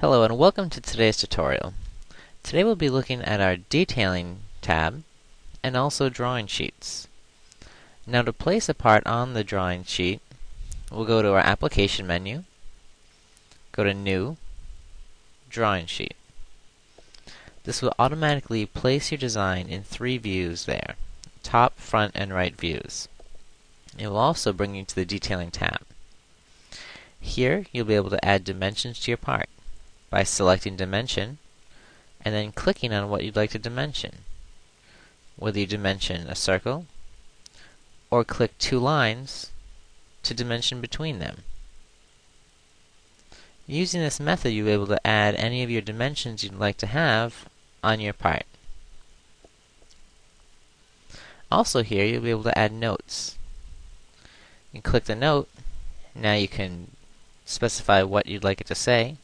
Hello and welcome to today's tutorial. Today we'll be looking at our Detailing tab and also drawing sheets. Now to place a part on the drawing sheet, we'll go to our Application menu, go to New, Drawing Sheet. This will automatically place your design in 3 views there, top, front, and right views. It will also bring you to the Detailing tab. Here you'll be able to add dimensions to your part by selecting Dimension and then clicking on what you'd like to dimension. Whether you dimension a circle or click 2 lines to dimension between them. Using this method, you'll be able to add any of your dimensions you'd like to have on your part. Also here, you'll be able to add notes. You click the note. Now you can specify what you'd like it to say,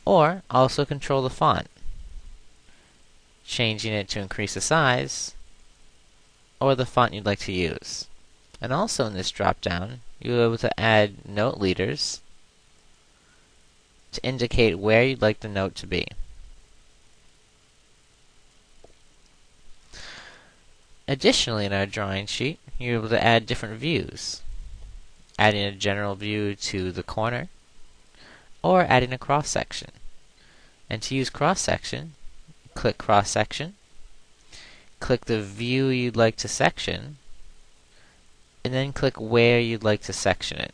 or also control the font, changing it to increase the size, or the font you'd like to use. And also in this drop-down, you'll be able to add note leaders to indicate where you'd like the note to be. Additionally, in our drawing sheet, you're able to add different views, adding a general view to the corner, or adding a cross-section. And to use cross-section, click cross-section, click the view you'd like to section, and then click where you'd like to section it.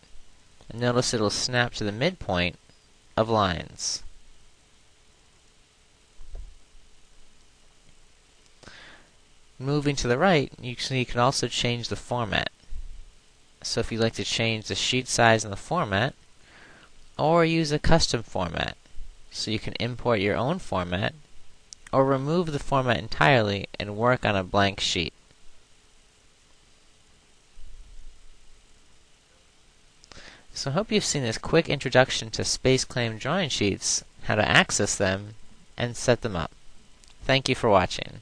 And notice it'll snap to the midpoint of lines. Moving to the right, you can also change the format. So if you'd like to change the sheet size and the format, or use a custom format, so you can import your own format, or remove the format entirely and work on a blank sheet. So I hope you've seen this quick introduction to SpaceClaim drawing sheets, how to access them, and set them up. Thank you for watching.